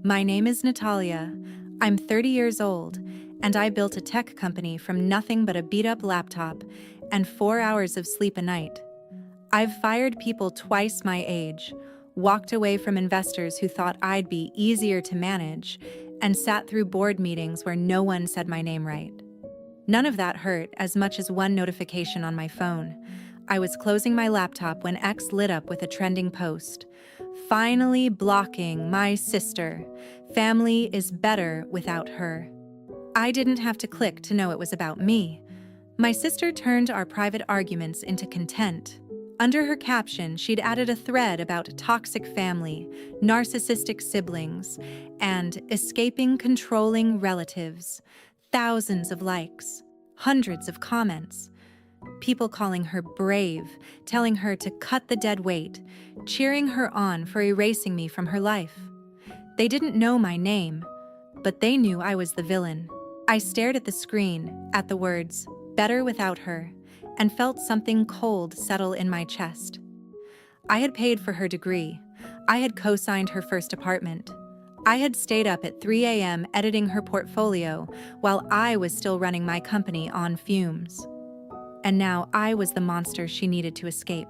My name is Natalia. I'm 30 years old, and I built a tech company from nothing but a beat-up laptop and 4 hours of sleep a night. I've fired people twice my age, walked away from investors who thought I'd be easier to manage, and sat through board meetings where no one said my name right. None of that hurt as much as one notification on my phone. I was closing my laptop when X lit up with a trending post. Finally blocking my sister. Family is better without her. I didn't have to click to know it was about me. My sister turned our private arguments into content. Under her caption, she'd added a thread about toxic family, narcissistic siblings, and escaping controlling relatives. Thousands of likes, hundreds of comments. People calling her brave, telling her to cut the dead weight, cheering her on for erasing me from her life. They didn't know my name, but they knew I was the villain. I stared at the screen, at the words, "better without her," and felt something cold settle in my chest. I had paid for her degree. I had co-signed her first apartment. I had stayed up at 3 a.m. editing her portfolio while I was still running my company on fumes. And now I was the monster she needed to escape.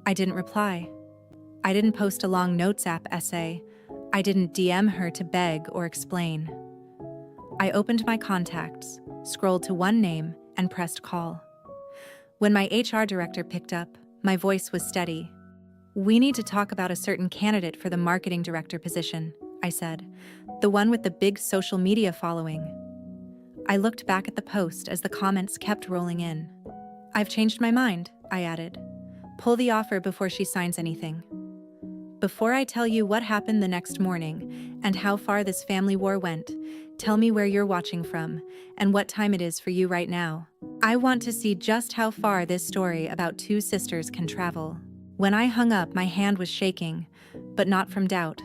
I didn't reply. I didn't post a long notes app essay. I didn't DM her to beg or explain. I opened my contacts, scrolled to one name, and pressed call. When my HR director picked up, my voice was steady. "We need to talk about a certain candidate for the marketing director position," I said. "The one with the big social media following." I looked back at the post as the comments kept rolling in. "I've changed my mind," I added. "Pull the offer before she signs anything." Before I tell you what happened the next morning and how far this family war went, tell me where you're watching from and what time it is for you right now. I want to see just how far this story about two sisters can travel. When I hung up, my hand was shaking, but not from doubt.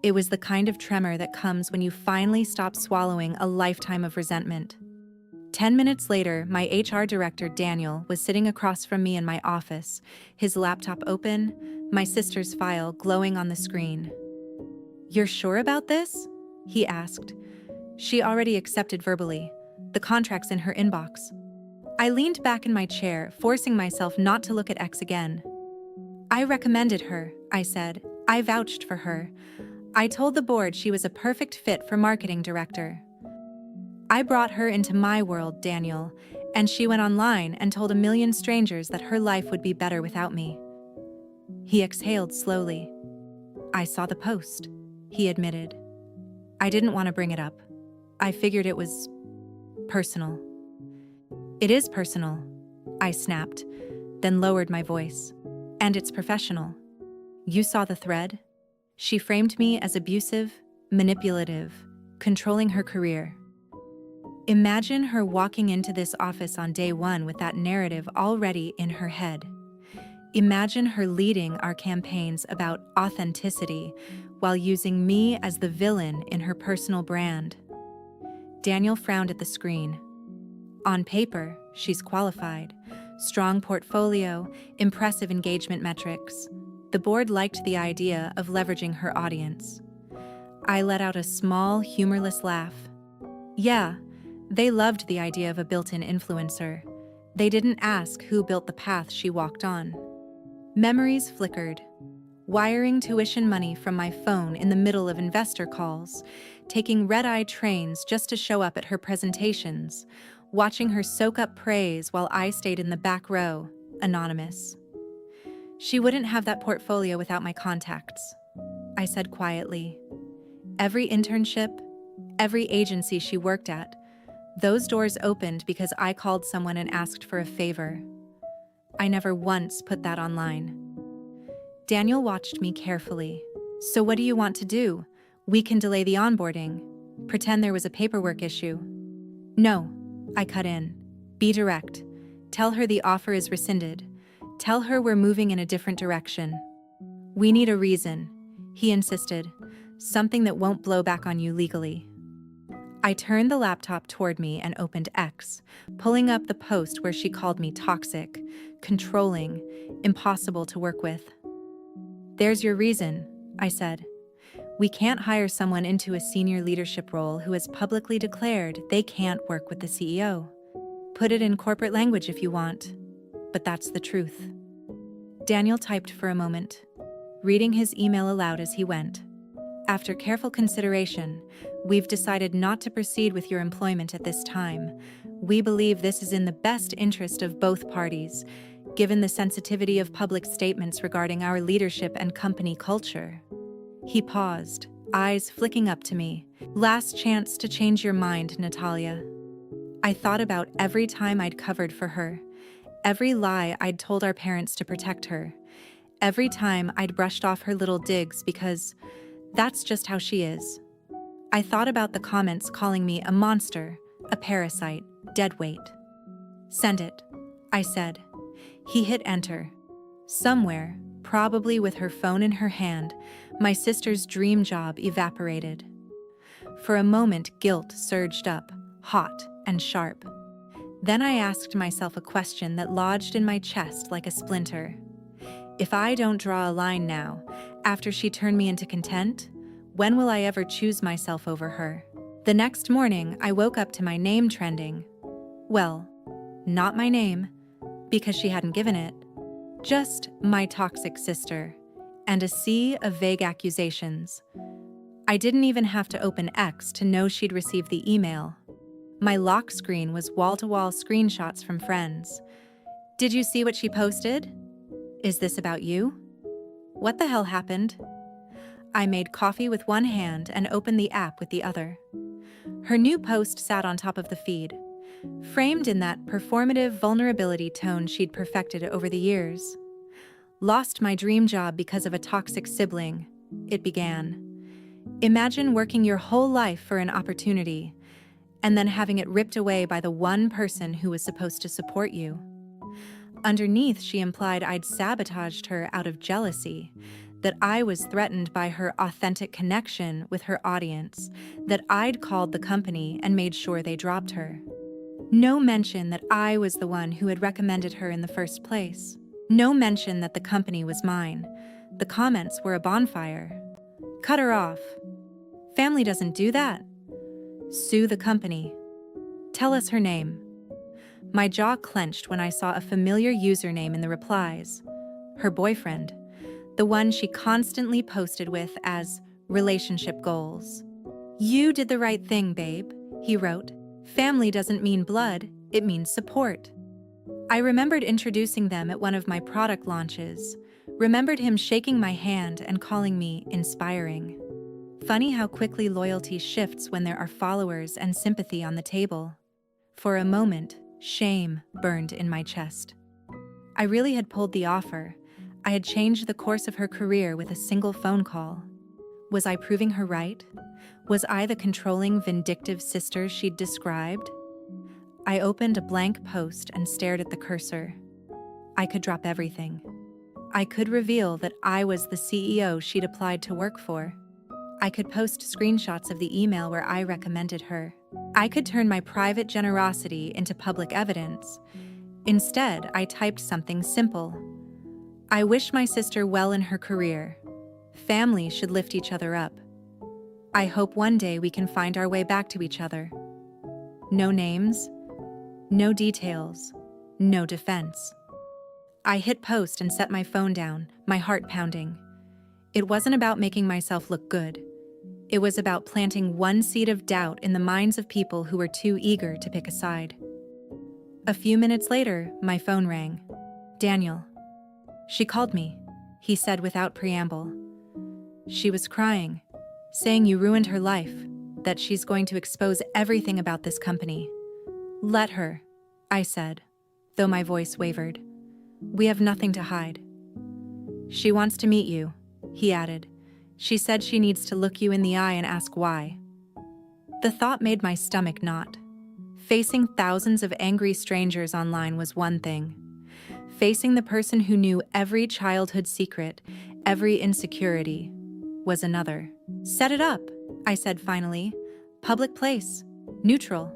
It was the kind of tremor that comes when you finally stop swallowing a lifetime of resentment. 10 minutes later, my HR director, Daniel, was sitting across from me in my office, his laptop open, my sister's file glowing on the screen. "You're sure about this?" he asked. She already accepted verbally. The contract's in her inbox. I leaned back in my chair, forcing myself not to look at X again. "I recommended her," I said. "I vouched for her. I told the board she was a perfect fit for marketing director. I brought her into my world, Daniel, and she went online and told a million strangers that her life would be better without me." He exhaled slowly. "I saw the post," he admitted. "I didn't want to bring it up. I figured it was personal." "It is personal," I snapped, then lowered my voice. "And it's professional. You saw the thread? She framed me as abusive, manipulative, controlling her career. Imagine her walking into this office on day one with that narrative already in her head. Imagine her leading our campaigns about authenticity while using me as the villain in her personal brand." Daniel frowned at the screen. "On paper, she's qualified. Strong portfolio, impressive engagement metrics. The board liked the idea of leveraging her audience." I let out a small, humorless laugh. "Yeah, they loved the idea of a built-in influencer. They didn't ask who built the path she walked on." Memories flickered. Wiring tuition money from my phone in the middle of investor calls, taking red-eye trains just to show up at her presentations, watching her soak up praise while I stayed in the back row, anonymous. "She wouldn't have that portfolio without my contacts," I said quietly. "Every internship, every agency she worked at, those doors opened because I called someone and asked for a favor. I never once put that online." Daniel watched me carefully. "So what do you want to do? We can delay the onboarding. Pretend there was a paperwork issue." "No," I cut in. "Be direct. Tell her the offer is rescinded. Tell her we're moving in a different direction." "We need a reason," he insisted. "Something that won't blow back on you legally." I turned the laptop toward me and opened X, pulling up the post where she called me toxic, controlling, impossible to work with. "There's your reason," I said. We can't hire someone into a senior leadership role who has publicly declared they can't work with the CEO. Put it in corporate language if you want, but that's the truth. Daniel typed for a moment, reading his email aloud as he went. After careful consideration, we've decided not to proceed with your employment at this time. We believe this is in the best interest of both parties, given the sensitivity of public statements regarding our leadership and company culture. He paused, eyes flicking up to me. Last chance to change your mind, Natalia. I thought about every time I'd covered for her, every lie I'd told our parents to protect her, every time I'd brushed off her little digs because that's just how she is. I thought about the comments calling me a monster, a parasite, deadweight. Send it, I said. He hit enter. Somewhere, probably with her phone in her hand, my sister's dream job evaporated. For a moment, guilt surged up, hot and sharp. Then I asked myself a question that lodged in my chest like a splinter. If I don't draw a line now, after she turned me into content, when will I ever choose myself over her? The next morning, I woke up to my name trending. Well, not my name, because she hadn't given it. Just my toxic sister, and a sea of vague accusations. I didn't even have to open X to know she'd received the email. My lock screen was wall-to-wall screenshots from friends. Did you see what she posted? Is this about you? What the hell happened? I made coffee with one hand and opened the app with the other. Her new post sat on top of the feed, framed in that performative vulnerability tone she'd perfected over the years. Lost my dream job because of a toxic sibling, it began. Imagine working your whole life for an opportunity, and then having it ripped away by the one person who was supposed to support you. Underneath, she implied I'd sabotaged her out of jealousy, that I was threatened by her authentic connection with her audience, that I'd called the company and made sure they dropped her. No mention that I was the one who had recommended her in the first place. No mention that the company was mine. The comments were a bonfire. Cut her off. Family doesn't do that. Sue the company. Tell us her name. My jaw clenched when I saw a familiar username in the replies. Her boyfriend. The one she constantly posted with as relationship goals. You did the right thing, babe, he wrote. Family doesn't mean blood, it means support. I remembered introducing them at one of my product launches, remembered him shaking my hand and calling me inspiring. Funny how quickly loyalty shifts when there are followers and sympathy on the table. For a moment, shame burned in my chest. I really had pulled the offer. I had changed the course of her career with a single phone call. Was I proving her right? Was I the controlling, vindictive sister she'd described? I opened a blank post and stared at the cursor. I could drop everything. I could reveal that I was the CEO she'd applied to work for. I could post screenshots of the email where I recommended her. I could turn my private generosity into public evidence. Instead, I typed something simple. I wish my sister well in her career. Families should lift each other up. I hope one day we can find our way back to each other. No names, no details, no defense. I hit post and set my phone down, my heart pounding. It wasn't about making myself look good. It was about planting one seed of doubt in the minds of people who were too eager to pick a side. A few minutes later, my phone rang. Daniel. She called me, he said without preamble. She was crying, saying you ruined her life, that she's going to expose everything about this company. Let her, I said, though my voice wavered. We have nothing to hide. She wants to meet you, he added. She said she needs to look you in the eye and ask why. The thought made my stomach knot. Facing thousands of angry strangers online was one thing. Facing the person who knew every childhood secret, every insecurity, was another. Set it up, I said finally. Public place, neutral.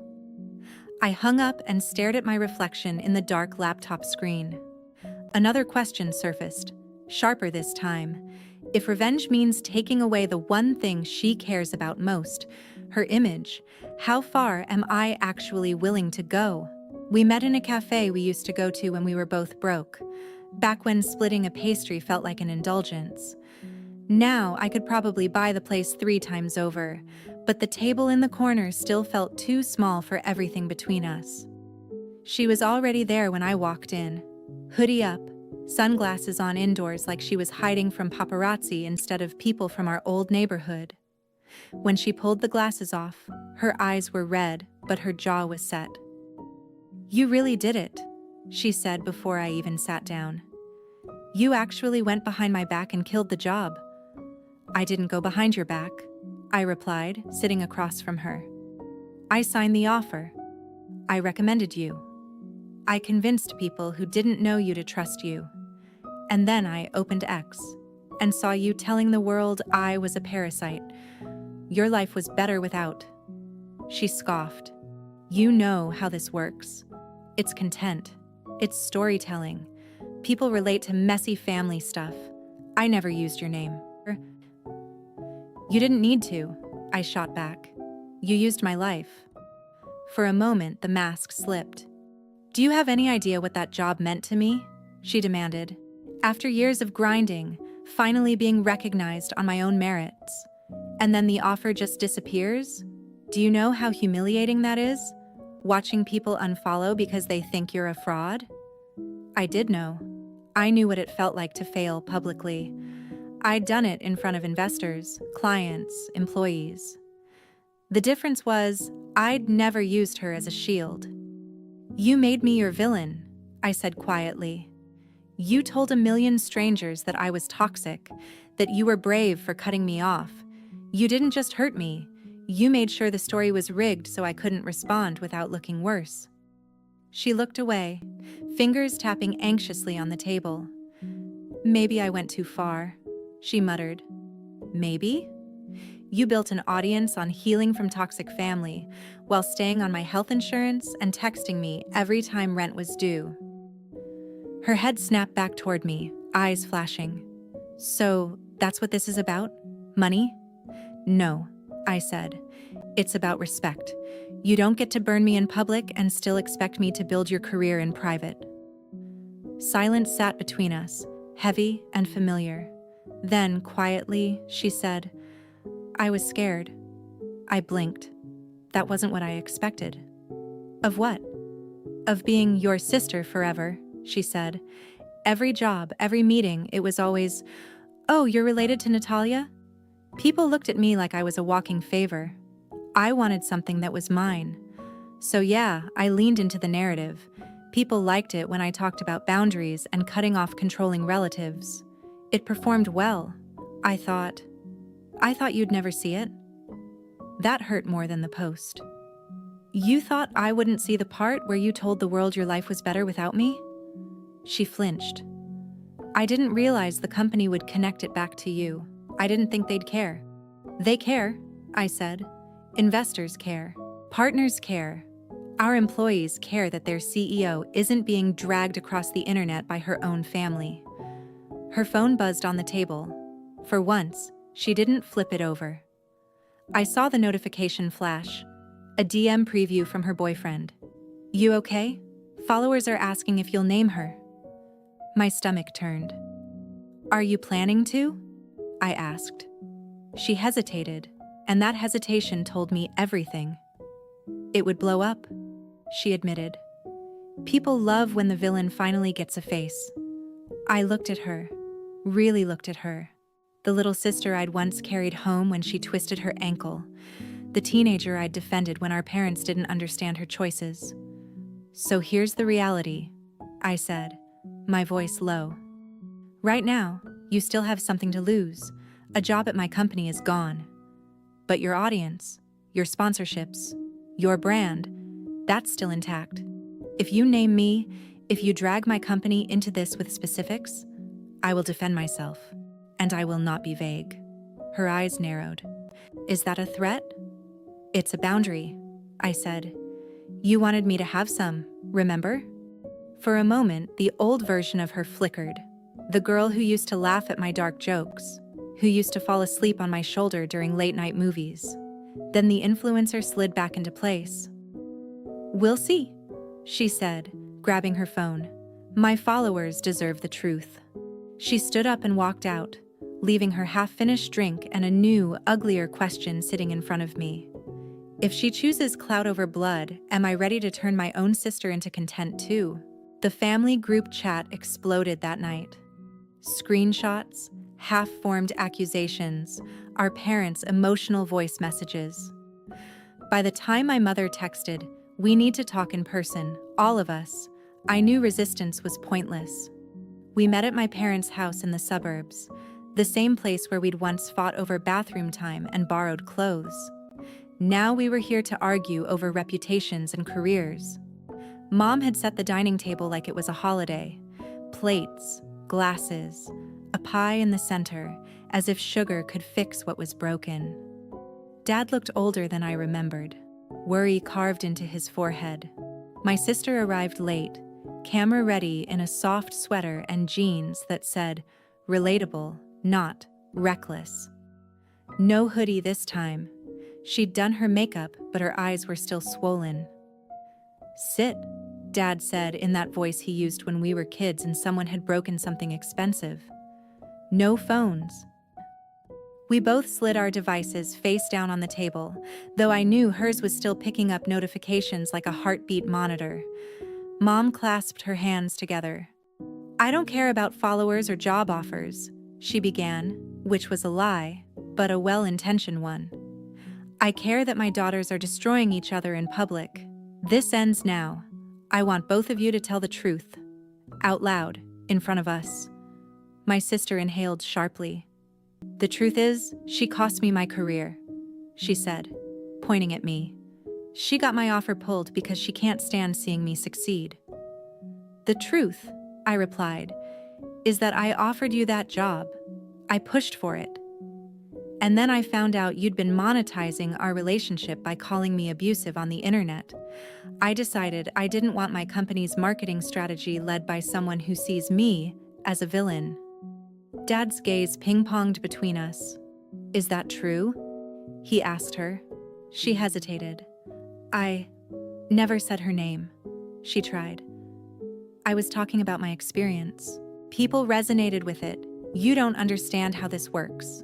I hung up and stared at my reflection in the dark laptop screen. Another question surfaced, sharper this time. If revenge means taking away the one thing she cares about most, her image, how far am I actually willing to go? We met in a cafe we used to go to when we were both broke, back when splitting a pastry felt like an indulgence. Now I could probably buy the place 3 times over, but the table in the corner still felt too small for everything between us. She was already there when I walked in, hoodie up, sunglasses on indoors like she was hiding from paparazzi instead of people from our old neighborhood. When she pulled the glasses off, her eyes were red, but her jaw was set. "You really did it," she said before I even sat down. "You actually went behind my back and killed the job." "I didn't go behind your back," I replied, sitting across from her. "I signed the offer. I recommended you. I convinced people who didn't know you to trust you. And then I opened X and saw you telling the world I was a parasite. Your life was better without." She scoffed. "You know how this works. It's content. It's storytelling. People relate to messy family stuff. I never used your name." "You didn't need to," I shot back. "You used my life." For a moment, the mask slipped. "Do you have any idea what that job meant to me?" she demanded. "After years of grinding, finally being recognized on my own merits. And then the offer just disappears? Do you know how humiliating that is? Watching people unfollow because they think you're a fraud?" I did know. I knew what it felt like to fail publicly. I'd done it in front of investors, clients, employees. The difference was, I'd never used her as a shield. "You made me your villain," I said quietly. "You told a million strangers that I was toxic, that you were brave for cutting me off. You didn't just hurt me, you made sure the story was rigged so I couldn't respond without looking worse." She looked away, fingers tapping anxiously on the table. "Maybe I went too far," she muttered. "Maybe? You built an audience on healing from toxic family, while staying on my health insurance and texting me every time rent was due." Her head snapped back toward me, eyes flashing. "So, that's what this is about? Money?" "No," I said. "It's about respect. You don't get to burn me in public and still expect me to build your career in private." Silence sat between us, heavy and familiar. Then, quietly, she said, "I was scared." I blinked. That wasn't what I expected. "Of what?" "Of being your sister forever," she said. "Every job, every meeting, it was always, 'Oh, you're related to Natalia?' People looked at me like I was a walking favor. I wanted something that was mine. So yeah, I leaned into the narrative. People liked it when I talked about boundaries and cutting off controlling relatives. It performed well. I thought you'd never see it." That hurt more than the post. "You thought I wouldn't see the part where you told the world your life was better without me?" She flinched. "I didn't realize the company would connect it back to you. I didn't think they'd care." "They care," I said. "Investors care. Partners care. Our employees care that their CEO isn't being dragged across the internet by her own family." Her phone buzzed on the table. For once, she didn't flip it over. I saw the notification flash. A DM preview from her boyfriend. "You okay? Followers are asking if you'll name her." My stomach turned. "Are you planning to?" I asked. She hesitated, and that hesitation told me everything. "It would blow up," she admitted. "People love when the villain finally gets a face." I looked at her, really looked at her. The little sister I'd once carried home when she twisted her ankle. The teenager I'd defended when our parents didn't understand her choices. "So here's the reality," I said, my voice low. "Right now, you still have something to lose. A job at my company is gone. But your audience, your sponsorships, your brand, that's still intact. If you name me, if you drag my company into this with specifics, I will defend myself, and I will not be vague." Her eyes narrowed. "Is that a threat?" "It's a boundary," I said. "You wanted me to have some, remember?" For a moment, the old version of her flickered. The girl who used to laugh at my dark jokes. who used to fall asleep on my shoulder during late-night movies. Then the influencer slid back into place. "We'll see," she said, grabbing her phone. "My followers deserve the truth." She stood up and walked out, leaving her half-finished drink and a new, uglier question sitting in front of me. If she chooses clout over blood, am I ready to turn my own sister into content too? The family group chat exploded that night. Screenshots, half-formed accusations, our parents' emotional voice messages. By the time my mother texted, "We need to talk in person, all of us," I knew resistance was pointless. We met at my parents' house in the suburbs, the same place where we'd once fought over bathroom time and borrowed clothes. Now we were here to argue over reputations and careers. Mom had set the dining table like it was a holiday. Plates, glasses, a pie in the center, as if sugar could fix what was broken. Dad looked older than I remembered, worry carved into his forehead. My sister arrived late, camera ready in a soft sweater and jeans that said, "Relatable, not reckless." No hoodie this time. She'd done her makeup, but her eyes were still swollen. "Sit," Dad said in that voice he used when we were kids and someone had broken something expensive. "No phones." We both slid our devices face down on the table, though I knew hers was still picking up notifications like a heartbeat monitor. Mom clasped her hands together. "I don't care about followers or job offers," she began, which was a lie, but a well-intentioned one. "I care that my daughters are destroying each other in public. This ends now. I want both of you to tell the truth." Out loud, in front of us. My sister inhaled sharply. "The truth is, she cost me my career," she said, pointing at me. "She got my offer pulled because she can't stand seeing me succeed." "The truth," I replied, "is that I offered you that job. I pushed for it. And then I found out you'd been monetizing our relationship by calling me abusive on the internet. I decided I didn't want my company's marketing strategy led by someone who sees me as a villain." Dad's gaze ping-ponged between us. "Is that true?" he asked her. She hesitated. "I never said her name," she tried. "I was talking about my experience. People resonated with it. You don't understand how this works."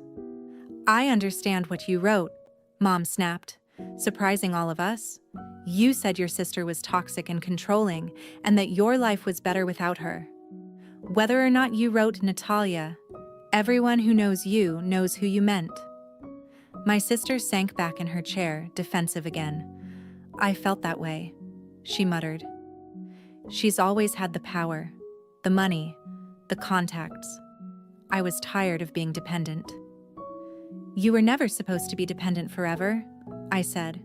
"I understand what you wrote," Mom snapped, surprising all of us. "You said your sister was toxic and controlling, and that your life was better without her. Whether or not you wrote Natalia, everyone who knows you knows who you meant." My sister sank back in her chair, defensive again. "I felt that way," she muttered. "She's always had the power, the money, the contacts. I was tired of being dependent." "You were never supposed to be dependent forever," I said,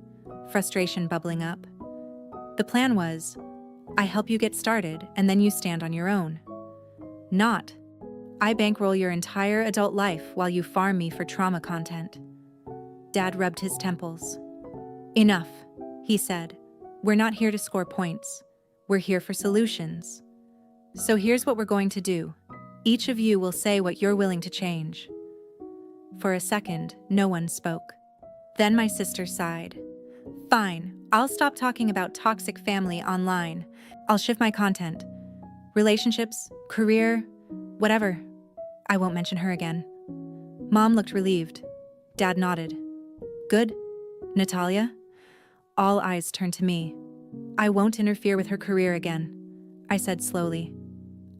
frustration bubbling up. "The plan was, I help you get started and then you stand on your own. Not, I bankroll your entire adult life while you farm me for trauma content." Dad rubbed his temples. "Enough," he said. "We're not here to score points. We're here for solutions. So here's what we're going to do. Each of you will say what you're willing to change." For a second, no one spoke. Then my sister sighed. "Fine, I'll stop talking about toxic family online. I'll shift my content. Relationships, career, whatever. I won't mention her again." Mom looked relieved. Dad nodded. "Good. Natalia?" All eyes turned to me. "I won't interfere with her career again," I said slowly.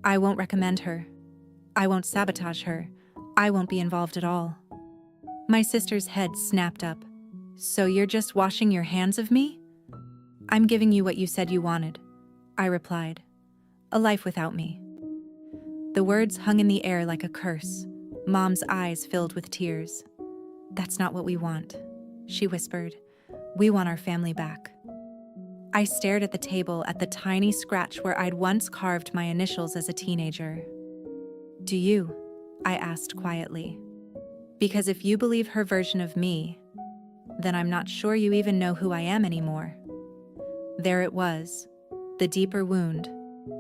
"I won't recommend her. I won't sabotage her. I won't be involved at all." My sister's head snapped up. "So you're just washing your hands of me?" "I'm giving you what you said you wanted," I replied. "A life without me." The words hung in the air like a curse. Mom's eyes filled with tears. "That's not what we want," she whispered. "We want our family back." I stared at the table at the tiny scratch where I'd once carved my initials as a teenager. "Do you?" I asked quietly. "Because if you believe her version of me, then I'm not sure you even know who I am anymore." There it was, the deeper wound,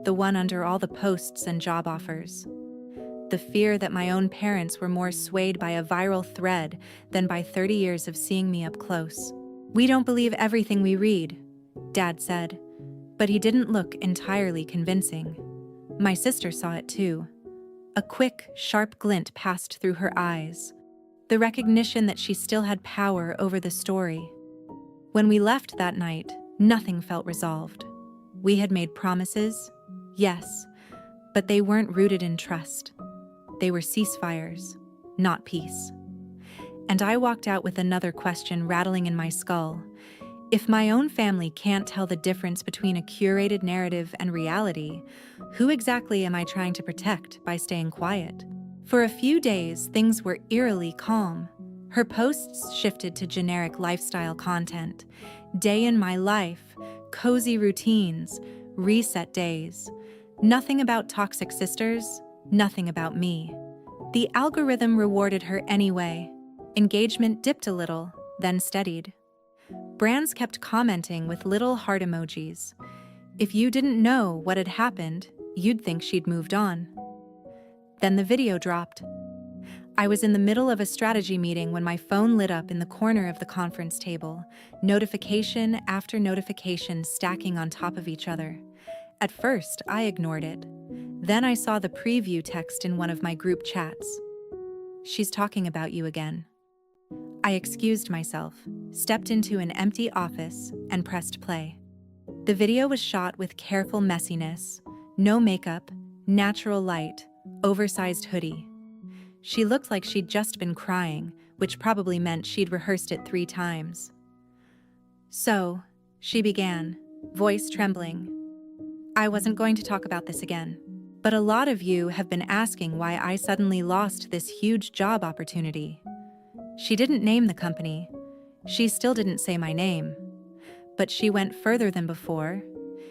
the one under all the posts and job offers. the fear that my own parents were more swayed by a viral thread than by 30 years of seeing me up close. "We don't believe everything we read," Dad said, but he didn't look entirely convincing. My sister saw it too. A quick, sharp glint passed through her eyes, the recognition that she still had power over the story. When we left that night, nothing felt resolved. We had made promises, yes, but they weren't rooted in trust. They were ceasefires, not peace. And I walked out with another question rattling in my skull. If my own family can't tell the difference between a curated narrative and reality, who exactly am I trying to protect by staying quiet? For a few days, things were eerily calm. Her posts shifted to generic lifestyle content. Day in my life, cozy routines, reset days. Nothing about toxic sisters, nothing about me. The algorithm rewarded her anyway. Engagement dipped a little, then steadied. Brands kept commenting with little heart emojis. If you didn't know what had happened, you'd think she'd moved on. Then the video dropped. I was in the middle of a strategy meeting when my phone lit up in the corner of the conference table, notification after notification stacking on top of each other. At first, I ignored it. Then I saw the preview text in one of my group chats. "She's talking about you again." I excused myself, stepped into an empty office, and pressed play. The video was shot with careful messiness, no makeup, natural light, oversized hoodie. She looked like she'd just been crying, which probably meant she'd rehearsed it 3 times. "So," she began, voice trembling, "I wasn't going to talk about this again, but a lot of you have been asking why I suddenly lost this huge job opportunity." She didn't name the company. She still didn't say my name. But she went further than before.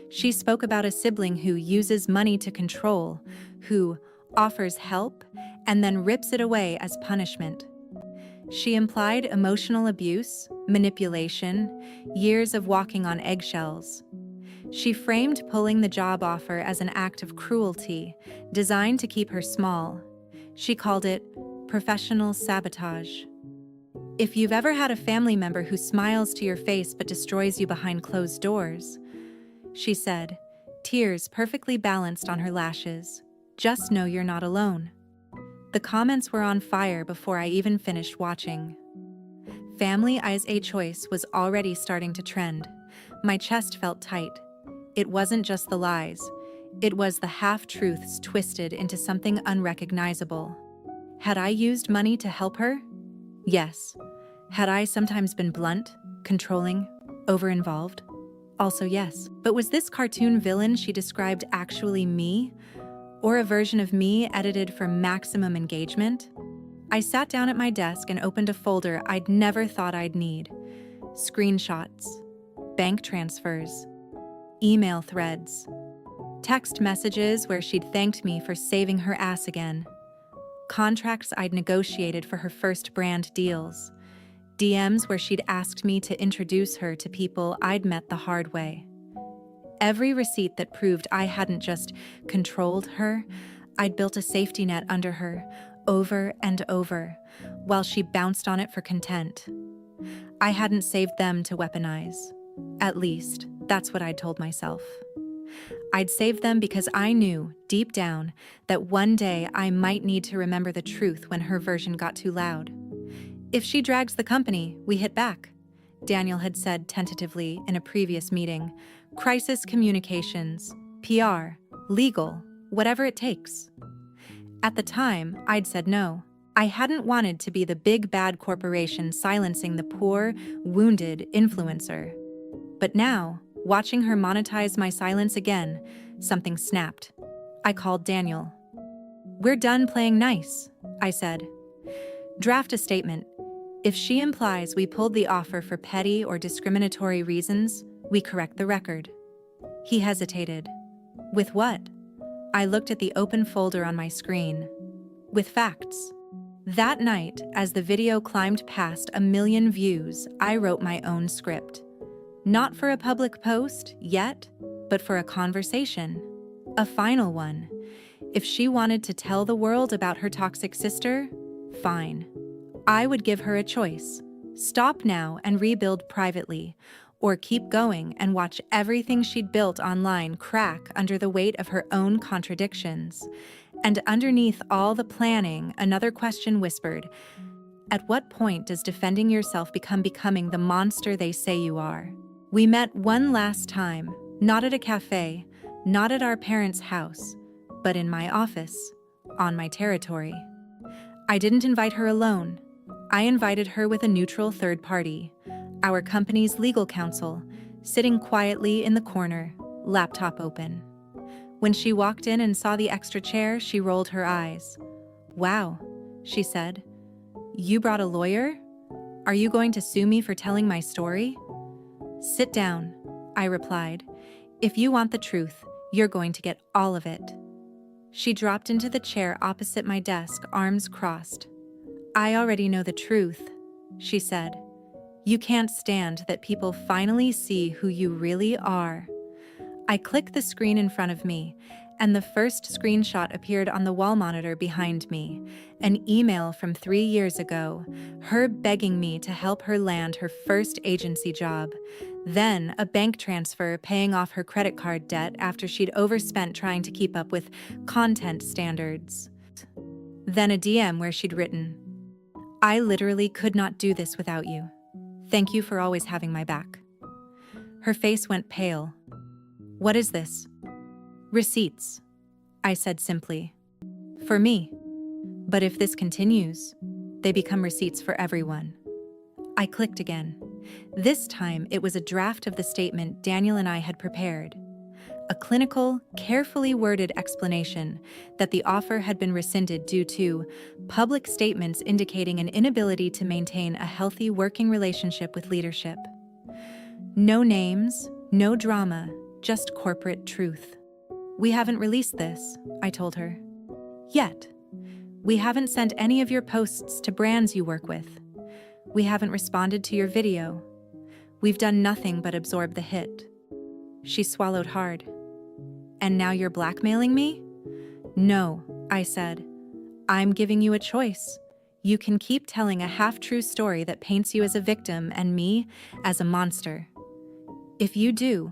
She spoke about a sibling who uses money to control, who offers help and then rips it away as punishment. She implied emotional abuse, manipulation, years of walking on eggshells. She framed pulling the job offer as an act of cruelty, designed to keep her small. She called it professional sabotage. "If you've ever had a family member who smiles to your face but destroys you behind closed doors," she said, tears perfectly balanced on her lashes, "just know you're not alone." The comments were on fire before I even finished watching. Family as a choice was already starting to trend. My chest felt tight. It wasn't just the lies. It was the half-truths twisted into something unrecognizable. Had I used money to help her? Yes. Had I sometimes been blunt, controlling, over-involved? Also yes. But was this cartoon villain she described actually me? Or a version of me edited for maximum engagement? I sat down at my desk and opened a folder I'd never thought I'd need. Screenshots, bank transfers, email threads, text messages where she'd thanked me for saving her ass again, contracts I'd negotiated for her first brand deals, DMs where she'd asked me to introduce her to people I'd met the hard way. Every receipt that proved I hadn't just controlled her, I'd built a safety net under her, over and over, while she bounced on it for content. I hadn't saved them to weaponize. At least, that's what I'd told myself. I'd saved them because I knew, deep down, that one day I might need to remember the truth when her version got too loud. "If she drags the company, we hit back," Daniel had said tentatively in a previous meeting. "Crisis communications, PR, legal, whatever it takes." At the time, I'd said no. I hadn't wanted to be the big bad corporation silencing the poor, wounded influencer. But now, watching her monetize my silence again, something snapped. I called Daniel. "We're done playing nice," I said. "Draft a statement. If she implies we pulled the offer for petty or discriminatory reasons, we correct the record." He hesitated. "With what?" I looked at the open folder on my screen. "With facts." That night, as the video climbed past 1 million views, I wrote my own script. Not for a public post, yet, but for a conversation. A final one. If she wanted to tell the world about her toxic sister, fine. I would give her a choice. Stop now and rebuild privately, or keep going and watch everything she'd built online crack under the weight of her own contradictions. And underneath all the planning, another question whispered, at what point does defending yourself become becoming the monster they say you are? We met one last time, not at a cafe, not at our parents' house, but in my office, on my territory. I didn't invite her alone. I invited her with a neutral third party, our company's legal counsel, sitting quietly in the corner, laptop open. When she walked in and saw the extra chair, she rolled her eyes. "Wow," she said. "You brought a lawyer? Are you going to sue me for telling my story?" "Sit down," I replied. "If you want the truth, you're going to get all of it." She dropped into the chair opposite my desk, arms crossed. "I already know the truth," she said. "You can't stand that people finally see who you really are." I clicked the screen in front of me, and the first screenshot appeared on the wall monitor behind me, an email from 3 years ago, her begging me to help her land her first agency job, then a bank transfer paying off her credit card debt after she'd overspent trying to keep up with content standards. Then a DM where she'd written, "I literally could not do this without you. Thank you for always having my back." Her face went pale. "What is this?" "Receipts," I said simply. "For me. But if this continues, they become receipts for everyone." I clicked again. This time it was a draft of the statement Daniel and I had prepared. A clinical, carefully worded explanation that the offer had been rescinded due to public statements indicating an inability to maintain a healthy working relationship with leadership. No names, no drama, just corporate truth. "We haven't released this," I told her. "Yet. We haven't sent any of your posts to brands you work with. We haven't responded to your video. We've done nothing but absorb the hit." She swallowed hard. "And now you're blackmailing me?" "No," I said. "I'm giving you a choice. You can keep telling a half-true story that paints you as a victim and me as a monster. If you do,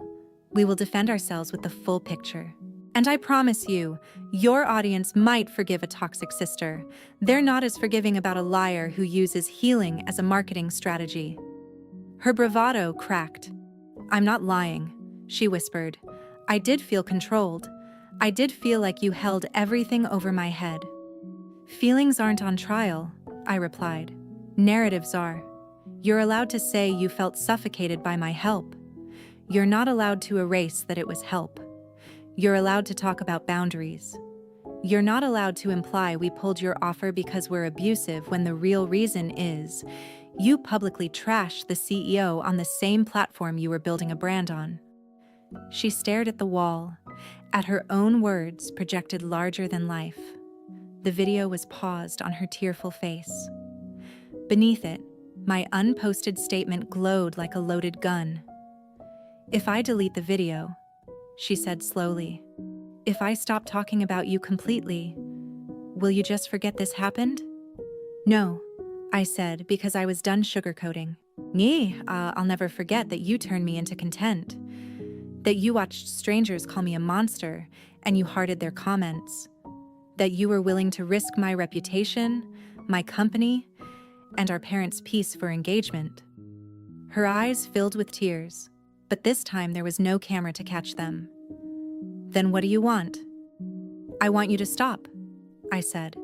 we will defend ourselves with the full picture. And I promise you, your audience might forgive a toxic sister. They're not as forgiving about a liar who uses healing as a marketing strategy." Her bravado cracked. "I'm not lying," she whispered. "I did feel controlled. I did feel like you held everything over my head." "Feelings aren't on trial," I replied. "Narratives are. You're allowed to say you felt suffocated by my help. You're not allowed to erase that it was help. You're allowed to talk about boundaries. You're not allowed to imply we pulled your offer because we're abusive when the real reason is you publicly trashed the CEO on the same platform you were building a brand on." She stared at the wall, at her own words projected larger than life. The video was paused on her tearful face. Beneath it, my unposted statement glowed like a loaded gun. "If I delete the video," she said slowly, "if I stop talking about you completely, will you just forget this happened?" "No," I said, because I was done sugarcoating. I'll never forget that you turned me into content. That you watched strangers call me a monster and you hearted their comments. That you were willing to risk my reputation, my company, and our parents' peace for engagement." Her eyes filled with tears, but this time there was no camera to catch them. "Then what do you want?" "I want you to stop," I said.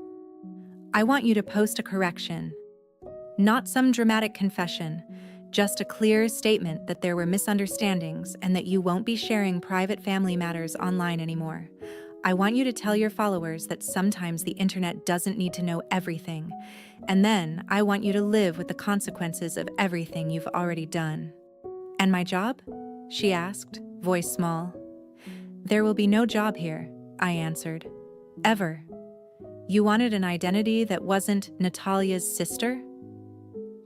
"I want you to post a correction. Not some dramatic confession, just a clear statement that there were misunderstandings and that you won't be sharing private family matters online anymore. I want you to tell your followers that sometimes the internet doesn't need to know everything, and then I want you to live with the consequences of everything you've already done." "And my job?" she asked, voice small. "There will be no job here," I answered. "Ever. You wanted an identity that wasn't Natalia's sister?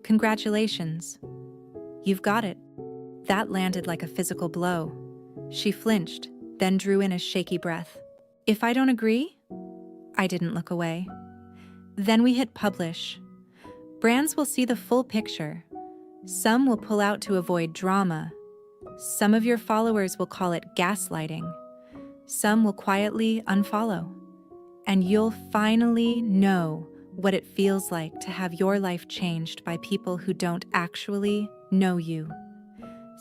Congratulations. You've got it." That landed like a physical blow. She flinched, then drew in a shaky breath. "If I don't agree?" I didn't look away. Then we hit publish. Brands will see the full picture. Some will pull out to avoid drama. Some of your followers will call it gaslighting. Some will quietly unfollow. And you'll finally know what it feels like to have your life changed by people who don't actually know you.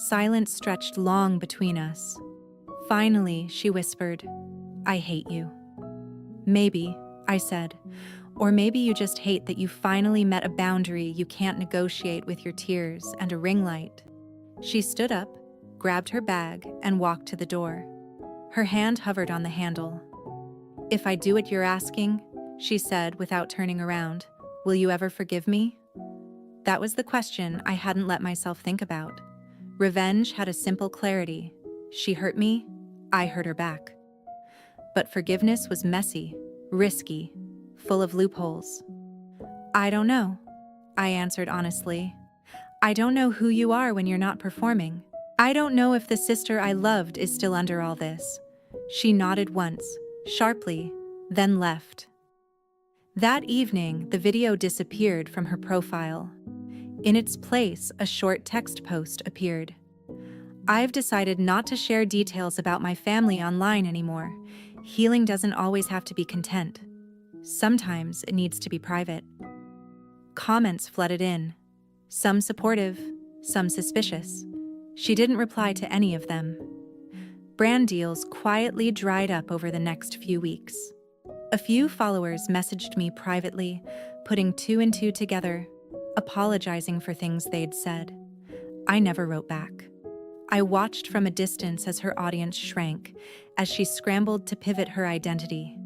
Silence stretched long between us. Finally, she whispered, "I hate you." "Maybe," I said. "Or maybe you just hate that you finally met a boundary you can't negotiate with your tears and a ring light." She stood up, grabbed her bag, and walked to the door. Her hand hovered on the handle. "If I do what you're asking," she said without turning around, "will you ever forgive me?" That was the question I hadn't let myself think about. Revenge had a simple clarity. She hurt me, I hurt her back. But forgiveness was messy, risky, full of loopholes. "I don't know," I answered honestly. "I don't know who you are when you're not performing. I don't know if the sister I loved is still under all this." She nodded once, sharply, then left. That evening, the video disappeared from her profile. In its place, a short text post appeared. "I've decided not to share details about my family online anymore. Healing doesn't always have to be content. Sometimes it needs to be private." Comments flooded in. Some supportive, some suspicious. She didn't reply to any of them. Brand deals quietly dried up over the next few weeks. A few followers messaged me privately, putting two and two together, apologizing for things they'd said. I never wrote back. I watched from a distance as her audience shrank, as she scrambled to pivot her identity,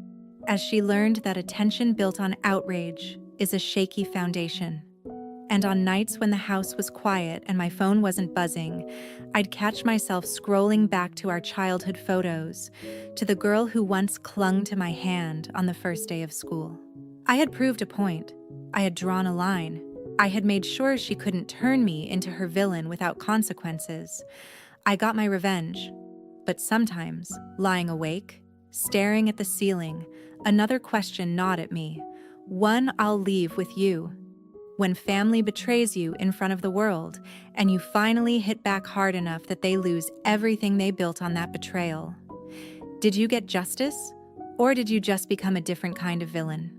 as she learned that attention built on outrage is a shaky foundation. And on nights when the house was quiet and my phone wasn't buzzing, I'd catch myself scrolling back to our childhood photos, to the girl who once clung to my hand on the first day of school. I had proved a point. I had drawn a line. I had made sure she couldn't turn me into her villain without consequences. I got my revenge. But sometimes, lying awake, staring at the ceiling, another question gnawed at me. One I'll leave with you. When family betrays you in front of the world, and you finally hit back hard enough that they lose everything they built on that betrayal, did you get justice, or did you just become a different kind of villain?